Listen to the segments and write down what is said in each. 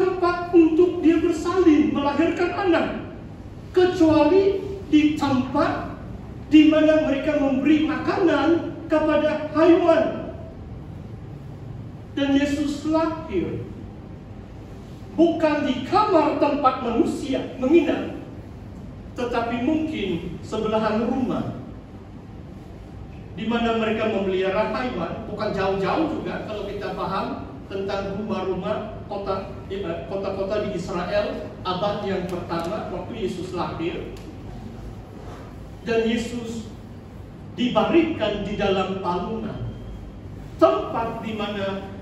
tempat untuk dia bersalin, melahirkan anak, kecuali di tempat di mana mereka memberi makanan kepada haiwan. Dan Yesus lahir bukan di kamar tempat manusia menginap, tetapi mungkin sebelahan rumah di mana mereka memelihara haiwan. Bukan jauh-jauh juga kalau kita paham tentang rumah-rumah kota-kota di Israel abad yang pertama waktu Yesus lahir. Dan Yesus dibaringkan di dalam palungan, tempat di mana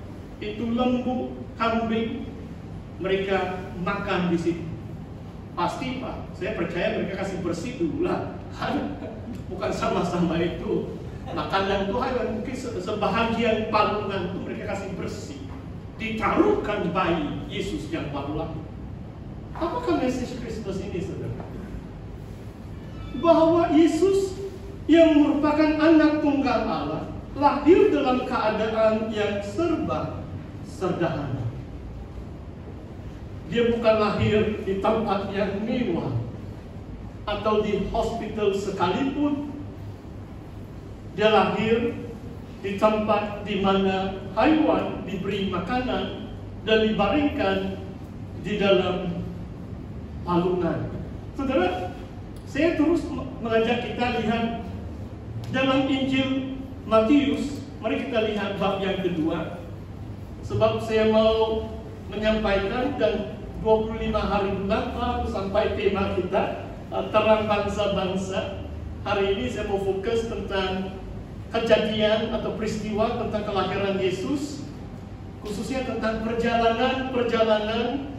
itu lembu, kambing, mereka makan di situ. Pasti Pak, saya percaya mereka kasih bersih dulu lah, bukan sama-sama itu. Makanan itu hanya mungkin sebahagian palungan itu mereka kasih bersih. Ditaruhkan bayi Yesus yang baru lahir. Apakah message Kristus ini, saudara? Bahwa Yesus yang merupakan anak tunggal Allah lahir dalam keadaan yang serba sederhana. Dia bukan lahir di tempat yang mewah atau di hospital sekalipun. Dia lahir di tempat di mana haiwan diberi makanan dan dibaringkan di dalam palungan. Saudara, saya terus mengajak kita lihat dalam Injil Matius. Mari kita lihat bab yang kedua. Sebab saya mau menyampaikan dan 25 hari belakang sampai tema kita terang bangsa-bangsa. Hari ini saya mau fokus tentang kejadian atau peristiwa tentang kelahiran Yesus, khususnya tentang perjalanan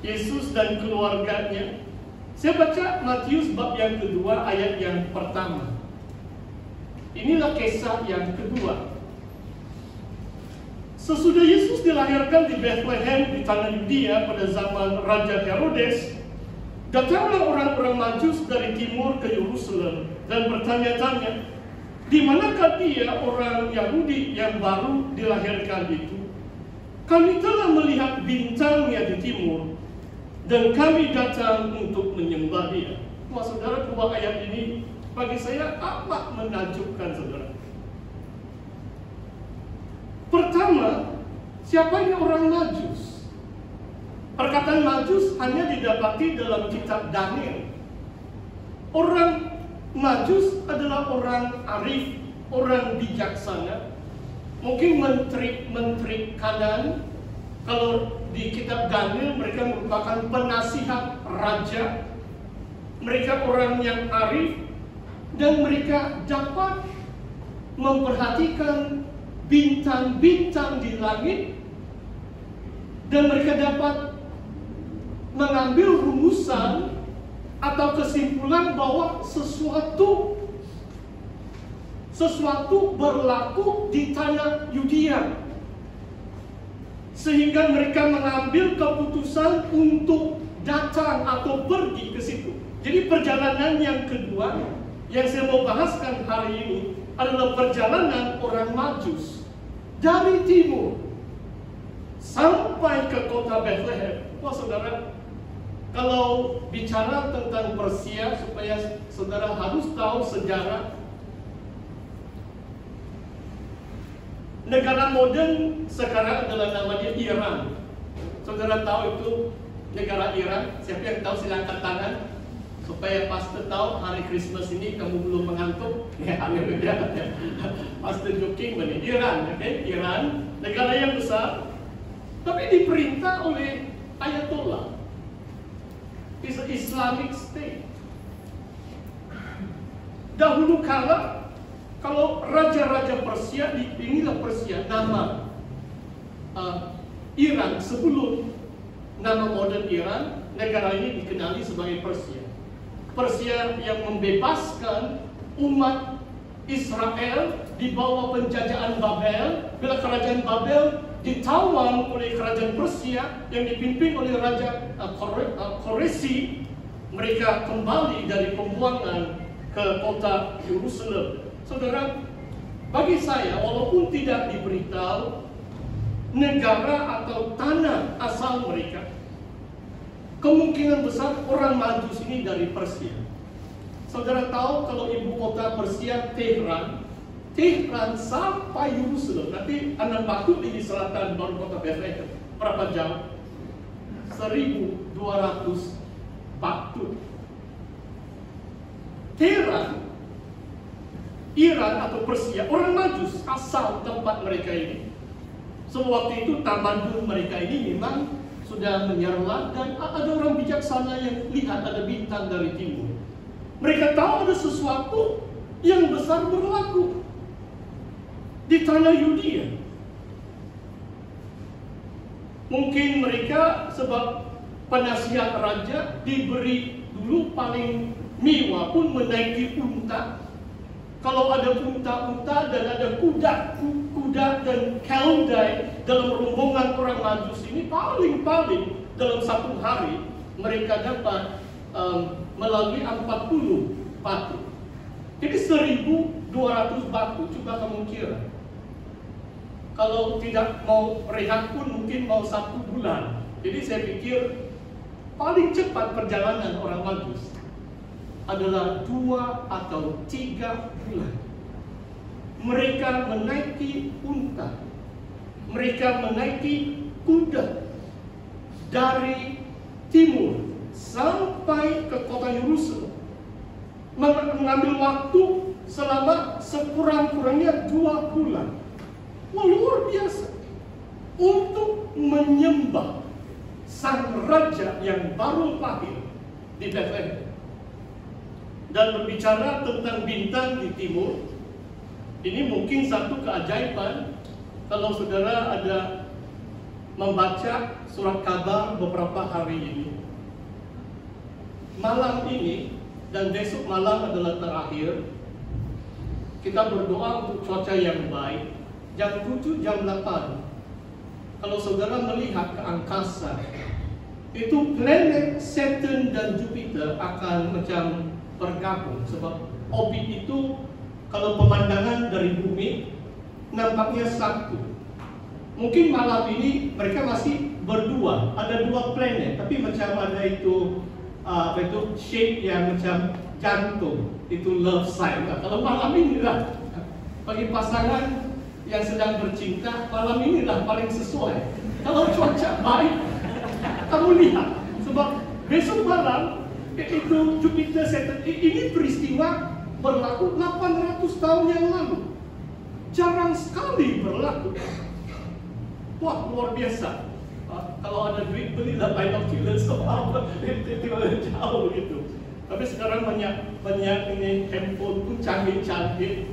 Yesus dan keluarganya. Saya baca Matius bab yang kedua ayat yang pertama. Inilah kisah yang kedua. Sesudah Yesus dilahirkan di Bethlehem di tanah Yudea pada zaman Raja Herodes, datanglah orang-orang Majus dari timur ke Yerusalem dan bertanya-tanya, di manakah dia orang Yahudi yang baru dilahirkan itu? Kami telah melihat bintangnya di timur dan kami datang untuk menyembah dia. Wah, saudara, dua ayat ini bagi saya amat menakjubkan, saudara. Pertama, siapa ini orang Majus? Perkataan Majus hanya didapati dalam kitab Daniel. Orang Majus adalah orang arif, orang bijaksana, mungkin menteri kanan. Kalau di kitab Daniel mereka merupakan penasihat raja. Mereka orang yang arif dan mereka dapat memperhatikan bintang-bintang di langit dan mereka dapat mengambil rumusan atau kesimpulan bahwa sesuatu berlaku di tanah Yudea, sehingga mereka mengambil keputusan untuk datang atau pergi ke situ. Jadi perjalanan yang kedua yang saya mau bahaskan hari ini adalah perjalanan orang Majus dari timur sampai ke kota Bethlehem. Wah, saudara, kalau bicara tentang Persia, supaya saudara harus tahu sejarah. Negara modern sekarang adalah namanya Iran. Saudara tahu itu negara Iran? Siapa yang tahu silakan tangan. Supaya pastor tahu hari Christmas ini kamu belum mengantuk. Ya, haleluya. Pastor joking benih. Iran, oke? Iran, negara yang besar, tapi diperintah oleh Ayatollah. It's an Islamic state. Dahulu kala, kalau raja-raja Persia, inilah Persia, nama Iran sebelum nama modern Iran, negara ini dikenali sebagai Persia. Persia yang membebaskan umat Israel di bawah penjajahan Babel. Bila kerajaan Babel ditawan oleh kerajaan Persia yang dipimpin oleh Raja Koresi, mereka kembali dari pembuangan ke kota Yerusalem. Saudara, bagi saya walaupun tidak diberitahu, negara atau tanah asal mereka. Kemungkinan besar orang Majus ini dari Persia. Saudara tahu kalau ibu kota Persia Tehran sampai Yerusalem, nanti Anda batu di selatan baru kota Bethlehem. Berapa jauh? 1.200 batu. Tehran, Iran atau Persia, orang Majus asal tempat mereka ini. So waktu itu tamadun mereka ini memang sudah menyerlah, dan ada orang bijaksana yang lihat ada bintang dari timur. Mereka tahu ada sesuatu yang besar berlaku di tanah Yudea. Mungkin mereka sebab penasihat raja diberi dulu paling mewah pun menaiki unta. Kalau ada unta-unta dan ada kuda dan keldai dalam rombongan orang Majus ini, paling-paling dalam satu hari mereka dapat melalui 40 batu. Jadi 1.200 batu, coba kamu kira. Kalau tidak mau rehat pun mungkin mau 1 bulan. Jadi saya pikir paling cepat perjalanan orang Majus adalah 2 atau 3 bulan. Mereka menaiki unta, mereka menaiki kuda dari timur sampai ke kota Yerusalem, mengambil waktu selama sekurang-kurangnya 2 bulan. Wah, luar biasa untuk menyembah sang raja yang baru lahir di Bethlehem. Dan berbicara tentang bintang di timur, ini mungkin satu keajaiban kalau saudara ada membaca surat kabar beberapa hari ini. Malam ini dan besok malam adalah terakhir. Kita berdoa untuk cuaca yang baik. Jam 7, jam 8. Kalau saudara melihat ke angkasa, itu planet Saturn dan Jupiter akan macam bergabung, sebab orbit itu kalau pemandangan dari bumi nampaknya satu. Mungkin malam ini mereka masih berdua, ada 2 planet, tapi macam ada itu shape yang macam jantung, itu love sign. Nah, kalau malam inilah bagi pasangan yang sedang bercinta, malam inilah paling sesuai. Kalau cuaca baik, kamu lihat, sebab besok malam itu Jupiter Saturn, ini peristiwa berlaku 800 tahun yang lalu. Jarang sekali berlaku. Wah, luar biasa. Kalau ada duit, belilah binoculars atau apa, tiba-tiba jauh gitu. Tapi sekarang banyak ini handphone pun canggih-canggih.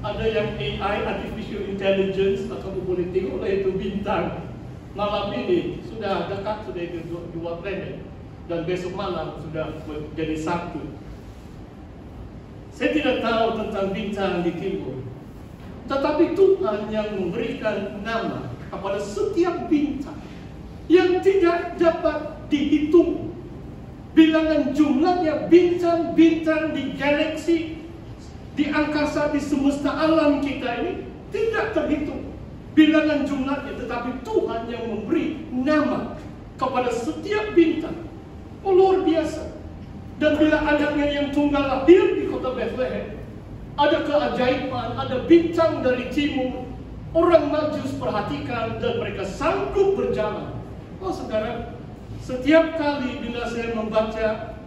Ada yang AI, artificial intelligence, kamu boleh tengok itu bintang. Malam ini sudah dekat, sudah itu 2 planet. Dan besok malam sudah menjadi 1. Saya tidak tahu tentang bintang di timur, tetapi Tuhan yang memberikan nama kepada setiap bintang yang tidak dapat dihitung. Bilangan jumlahnya bintang-bintang di galaksi, di angkasa, di semesta alam kita ini tidak terhitung bilangan jumlahnya, tetapi Tuhan yang memberi nama kepada setiap bintang. Oh, luar biasa. Dan bila anaknya yang tunggal lahir di kota Bethlehem, ada keajaiban, ada bintang dari timur. Orang Majus perhatikan dan mereka sanggup berjalan. Oh saudara, setiap kali bila saya membaca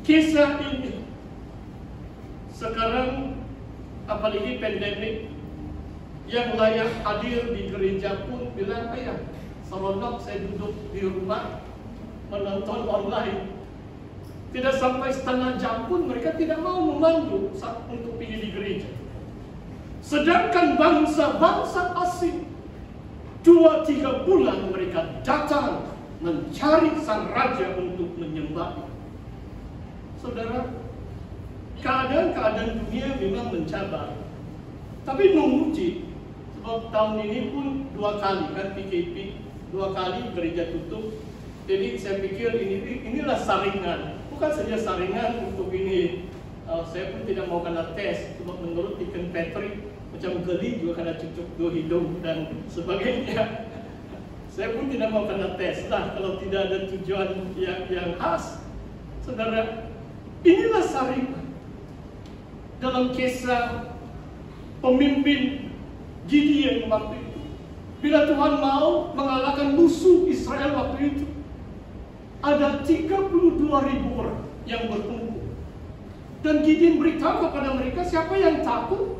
kisah ini, sekarang apalagi pandemik, yang layak hadir di gereja pun bilang, ayah, seronok saya duduk di rumah menonton online. Tidak sampai setengah jam pun mereka tidak mau memandu untuk pergi di gereja. Sedangkan bangsa-bangsa asing 2-3 bulan mereka datang mencari sang raja untuk menyembah. Saudara, keadaan dunia memang mencabar, tapi menguji. Sebab tahun ini pun 2 kali kan PKP, 2 kali gereja tutup. Jadi saya pikir inilah saringan, bukan saja saringan untuk ini. Saya pun tidak mau kena tes, sebab menurut Deacon Patrick macam geli juga karena cucuk dua hidung dan sebagainya. Saya pun tidak mau kena tes lah kalau tidak ada tujuan yang khas. Saudara, inilah Sarima dalam kisah pemimpin Gideon waktu itu. Bila Tuhan mau mengalahkan musuh Israel waktu itu, ada 32.000 orang yang berkumpul. Dan Gideon beritahu kepada mereka, siapa yang takut?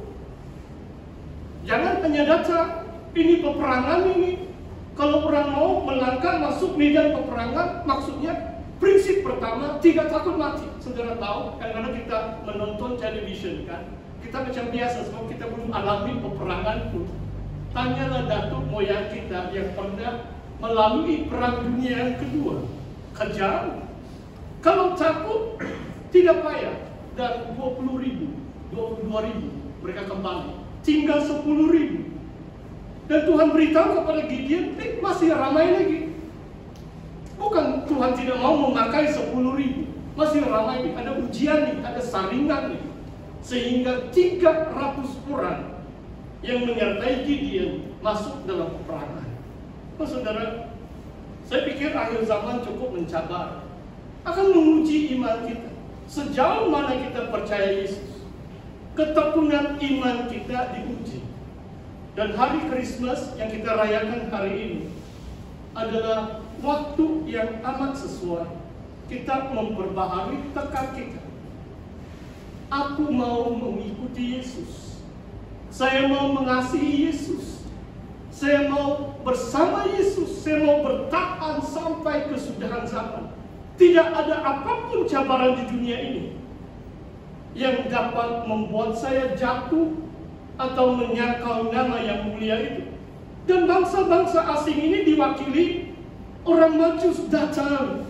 Jangan hanya datang, ini peperangan ini. Kalau orang mau melangkah masuk medan peperangan, maksudnya prinsip pertama, tidak takut mati. Saudara tahu, kadang-kadang kita menonton television kan, kita macam biasa, sebab kita belum alami peperangan pun. Tanyalah datuk moyang kita yang pernah melalui perang dunia yang kedua. Kejar. Kalau takut, tidak payah. Dan 20.000, 22.000 mereka kembali. Tinggal 10.000. Dan Tuhan beritahu kepada Gideon, masih ramai lagi. Bukan Tuhan tidak mau memakai 10.000, masih ramai nih. Ada ujian nih, ada saringan nih. Sehingga 300 orang yang menyertai Gideon masuk dalam peperangan. Oh saudara, saya pikir akhir zaman cukup mencabar, akan menguji iman kita. Sejauh mana kita percaya Yesus, ketekunan iman kita diuji. Dan hari Christmas yang kita rayakan hari ini adalah waktu yang amat sesuai. Kita memperbaharui tekad kita. Aku mau mengikuti Yesus. Saya mau mengasihi Yesus. Saya mau bersama Yesus. Saya mau bertahan sampai kesudahan zaman. Tidak ada apapun cabaran di dunia ini yang dapat membuat saya jatuh atau menyangkal nama yang mulia itu. Dan bangsa-bangsa asing ini diwakili orang Majus datang.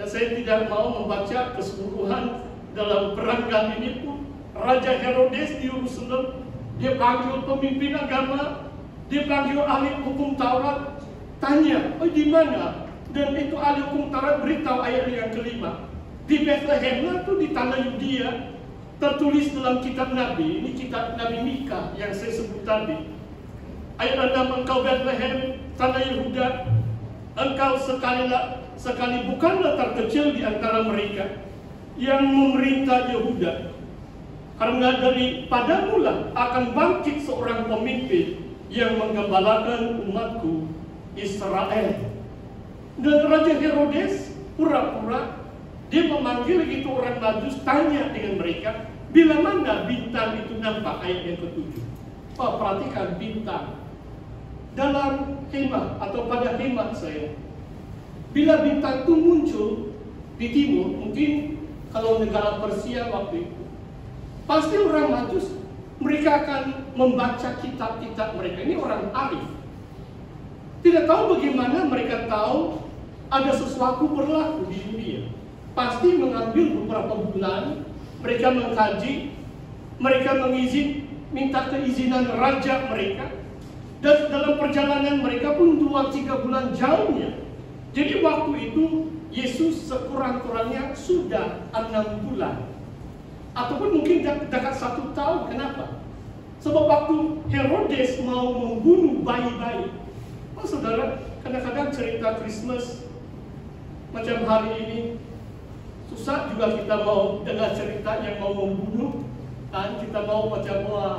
Dan saya tidak mau membaca keseluruhan dalam perangkat ini pun. Raja Herodes di Yerusalem, dia panggil pemimpin agama, dia panggil ahli hukum Taurat, tanya, oh di mana? Dan itu ahli hukum Taurat beritahu ayat yang kelima. Di Bethlehem itu di tanah Yudea, tertulis dalam kitab Nabi, ini kitab Nabi Mika yang saya sebut tadi. Ayat 6, engkau Bethlehem, tanah Yehuda, engkau sekali bukanlah terkecil di antara mereka yang memerintah Yehuda. Karena daripada mula akan bangkit seorang pemimpin yang menggembalakan umatku Israel. Dan Raja Herodes pura-pura dia memanggil itu orang Majus, tanya dengan mereka, bila mana bintang itu nampak, ayat yang ke-7. Oh, perhatikan bintang. Dalam hemat atau pada hemat saya, bila bintang itu muncul di timur, mungkin kalau negara Persia waktu itu, pasti orang Majus, mereka akan membaca kitab-kitab mereka. Ini orang arif. Tidak tahu bagaimana mereka tahu ada sesuatu berlaku di dunia. Pasti mengambil beberapa bulan, mereka mengkaji, mereka minta keizinan raja mereka. Dan dalam perjalanan mereka pun 2-3 bulan jauhnya. Jadi waktu itu Yesus sekurang-kurangnya sudah 6 bulan. Ataupun mungkin dekat 1 tahun. Kenapa? Sebab waktu Herodes mau membunuh bayi-bayi. Oh saudara, kadang-kadang cerita Christmas macam hari ini, susah juga kita mau dengar cerita yang mau membunuh. Dan kita mau macam, wah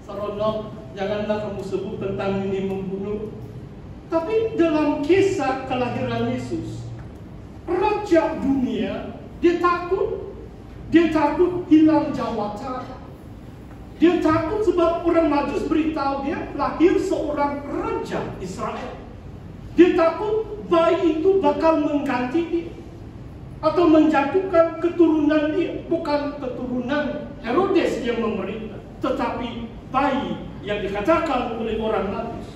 seronok, janganlah kamu sebut tentang ini membunuh. Tapi dalam kisah kelahiran Yesus, Raja dunia, dia takut. Dia takut hilang jawatan. Dia takut sebab orang Majus beritahu dia lahir seorang raja Israel. Dia takut bayi itu bakal mengganti dia atau menjatuhkan keturunan dia. Bukan keturunan Herodes yang memerintah, tetapi bayi yang dikatakan oleh orang Majus.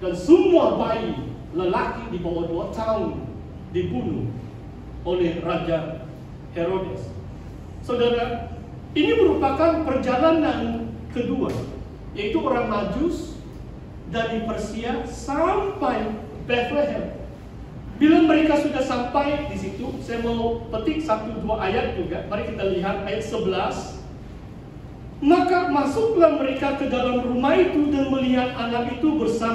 Dan semua bayi lelaki di bawah 2 tahun dibunuh oleh Raja Herodes. Saudara, ini merupakan perjalanan kedua, yaitu orang Majus dari Persia sampai Bethlehem. Bila mereka sudah sampai di situ, saya mau petik 1-2 ayat juga. Mari kita lihat ayat 11. Maka masuklah mereka ke dalam rumah itu dan melihat anak itu bersama